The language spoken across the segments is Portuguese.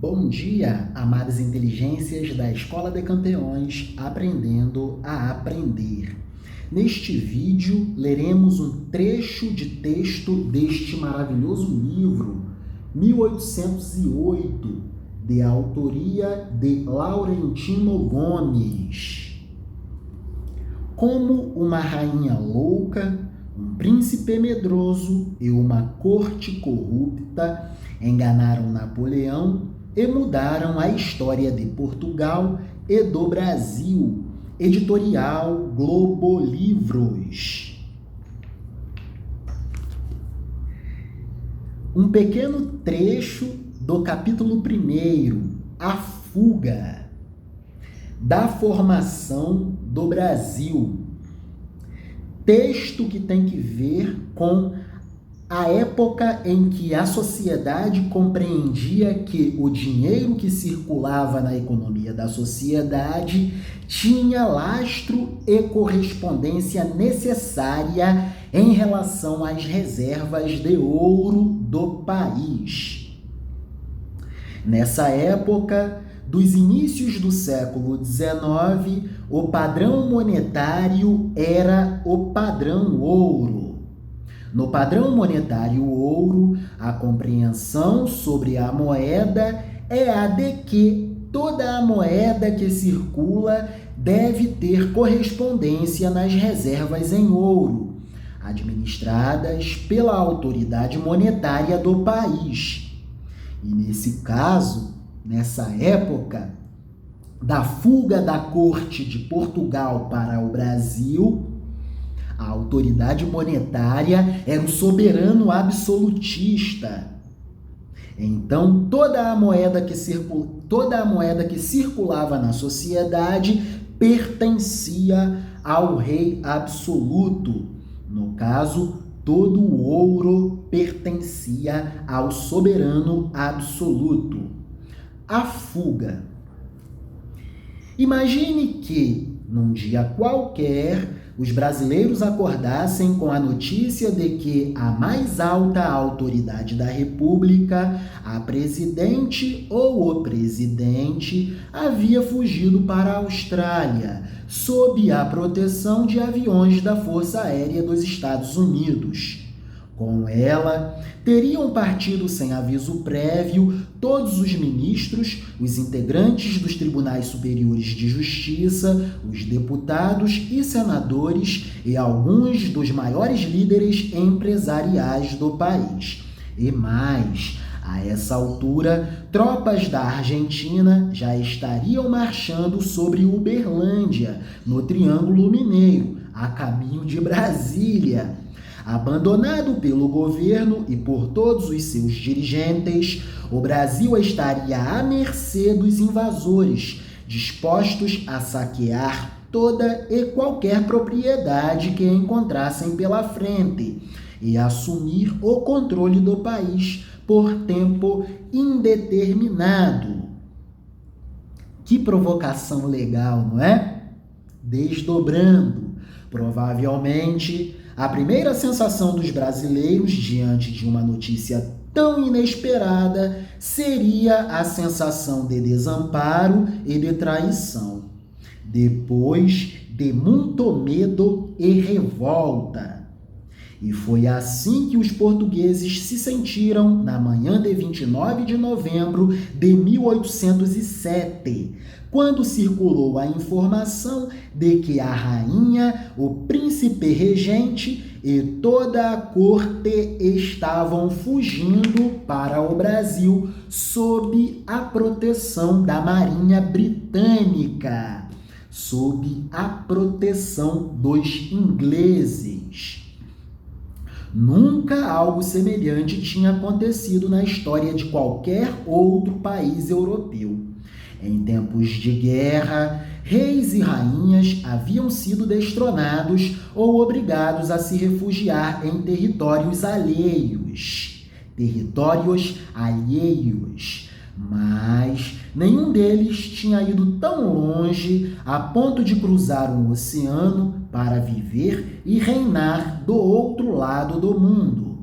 Bom dia, amadas inteligências da Escola de Campeões, aprendendo a aprender. Neste vídeo, leremos um trecho de texto deste maravilhoso livro, 1808, de autoria de Laurentino Gomes. Como uma rainha louca, um príncipe medroso e uma corte corrupta enganaram Napoleão e mudaram a história de Portugal e do Brasil. Editorial Globo Livros. Um pequeno trecho do capítulo 1, A Fuga, da formação do Brasil. Texto que tem que ver com a época em que a sociedade compreendia que o dinheiro que circulava na economia da sociedade tinha lastro e correspondência necessária em relação às reservas de ouro do país. Nessa época, dos inícios do século XIX, o padrão monetário era o padrão ouro. No padrão monetário ouro, a compreensão sobre a moeda é a de que toda a moeda que circula deve ter correspondência nas reservas em ouro, administradas pela autoridade monetária do país. E nesse caso, nessa época da fuga da corte de Portugal para o Brasil, a autoridade monetária era o soberano absolutista. Então, toda a moeda que circulava na sociedade pertencia ao rei absoluto. No caso, todo o ouro pertencia ao soberano absoluto. A fuga. Imagine que, num dia qualquer, os brasileiros acordassem com a notícia de que a mais alta autoridade da República, a presidente ou o presidente, havia fugido para a Austrália, sob a proteção de aviões da Força Aérea dos Estados Unidos. Com ela, teriam partido sem aviso prévio todos os ministros, os integrantes dos tribunais superiores de justiça, os deputados e senadores e alguns dos maiores líderes empresariais do país. E mais, a essa altura, tropas da Argentina já estariam marchando sobre Uberlândia, no Triângulo Mineiro, a caminho de Brasília. Abandonado pelo governo e por todos os seus dirigentes, o Brasil estaria à mercê dos invasores, dispostos a saquear toda e qualquer propriedade que encontrassem pela frente e assumir o controle do país por tempo indeterminado. Que provocação legal, não é? Desdobrando, provavelmente, a primeira sensação dos brasileiros diante de uma notícia tão inesperada seria a sensação de desamparo e de traição, depois de muito medo e revolta. E foi assim que os portugueses se sentiram na manhã de 29 de novembro de 1807, quando circulou a informação de que a rainha, o príncipe regente e toda a corte estavam fugindo para o Brasil sob a proteção da Marinha Britânica, sob a proteção dos ingleses. Nunca algo semelhante tinha acontecido na história de qualquer outro país europeu. Em tempos de guerra, reis e rainhas haviam sido destronados ou obrigados a se refugiar em territórios alheios. Mas nenhum deles tinha ido tão longe a ponto de cruzar um oceano para viver e reinar do outro lado do mundo.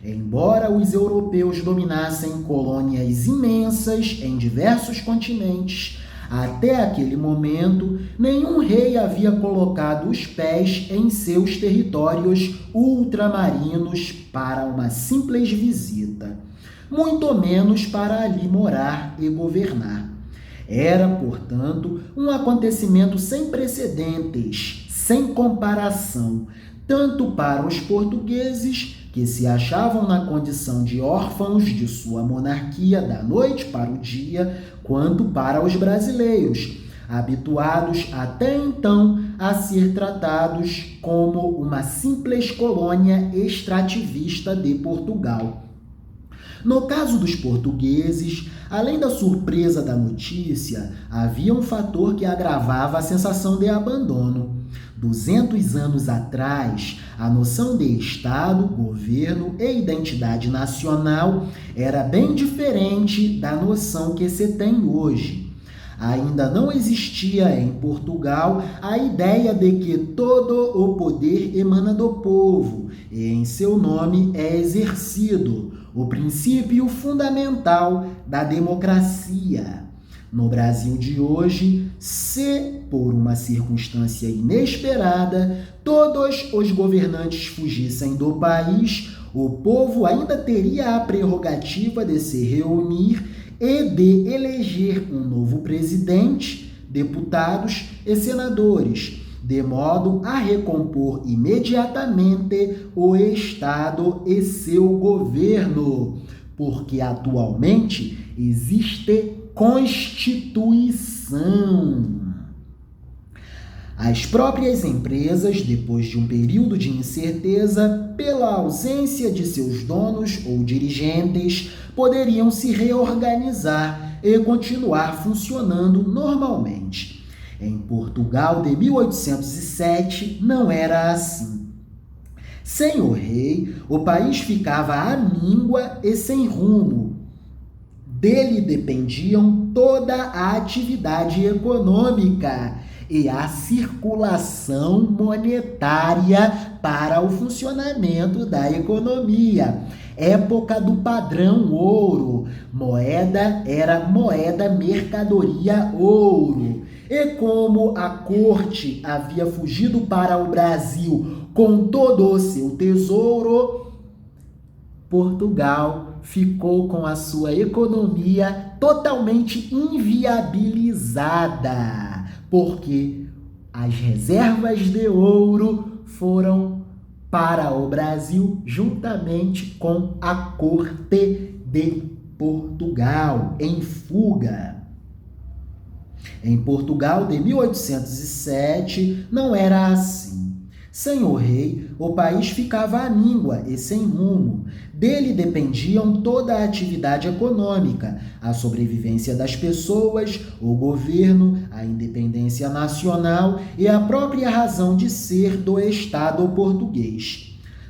Embora os europeus dominassem colônias imensas em diversos continentes, até aquele momento, nenhum rei havia colocado os pés em seus territórios ultramarinos para uma simples visita, muito menos para ali morar e governar. Era, portanto, um acontecimento sem precedentes, sem comparação, tanto para os portugueses, que se achavam na condição de órfãos de sua monarquia da noite para o dia, quanto para os brasileiros, habituados até então a ser tratados como uma simples colônia extrativista de Portugal. No caso dos portugueses, além da surpresa da notícia, havia um fator que agravava a sensação de abandono. 200 anos atrás, a noção de Estado, governo e identidade nacional era bem diferente da noção que se tem hoje. Ainda não existia em Portugal a ideia de que todo o poder emana do povo e em seu nome é exercido o princípio fundamental da democracia. No Brasil de hoje, se, por uma circunstância inesperada, todos os governantes fugissem do país, o povo ainda teria a prerrogativa de se reunir e de eleger um novo presidente, deputados e senadores, de modo a recompor imediatamente o Estado e seu governo, porque atualmente existe Constituição. As próprias empresas, depois de um período de incerteza, pela ausência de seus donos ou dirigentes, poderiam se reorganizar e continuar funcionando normalmente. Em Portugal de 1807 não era assim. Sem o rei, o país ficava à míngua e sem rumo. Dele dependiam toda a atividade econômica e a circulação monetária para o funcionamento da economia. Época do padrão ouro, moeda era moeda, mercadoria, ouro. E como a corte havia fugido para o Brasil com todo o seu tesouro, Portugal ficou com a sua economia totalmente inviabilizada, porque as reservas de ouro foram para o Brasil juntamente com a corte de Portugal, em fuga. Em Portugal de 1807 não era assim. Sem o rei, o país ficava à míngua e sem rumo. Dele dependiam toda a atividade econômica, a sobrevivência das pessoas, o governo, a independência nacional e a própria razão de ser do Estado português.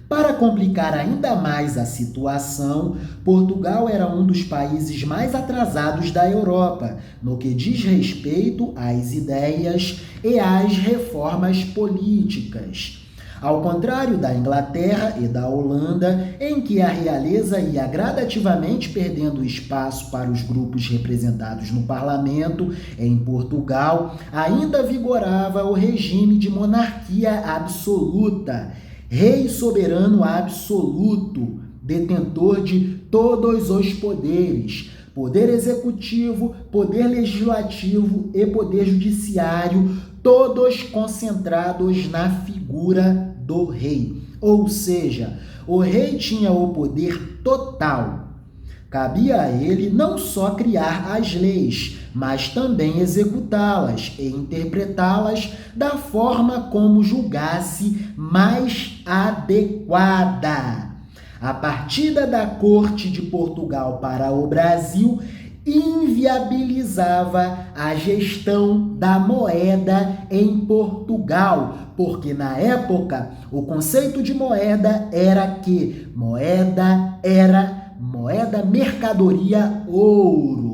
Para complicar ainda mais a situação, Portugal era um dos países mais atrasados da Europa, no que diz respeito às ideias e às reformas políticas. Ao contrário da Inglaterra e da Holanda, em que a realeza ia gradativamente perdendo espaço para os grupos representados no parlamento, em Portugal ainda vigorava o regime de monarquia absoluta, rei soberano absoluto, detentor de todos os poderes, poder executivo, poder legislativo e poder judiciário, todos concentrados na figura do rei. Ou seja, o rei tinha o poder total. Cabia a ele não só criar as leis, mas também executá-las e interpretá-las da forma como julgasse mais adequada. A partida da corte de Portugal para o Brasil inviabilizava a gestão da moeda em Portugal, porque na época o conceito de moeda era que moeda era moeda, mercadoria, ouro.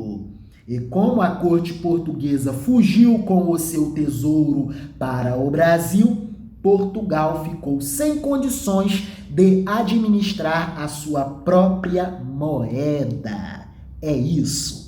E como a corte portuguesa fugiu com o seu tesouro para o Brasil, Portugal ficou sem condições de administrar a sua própria moeda. É isso.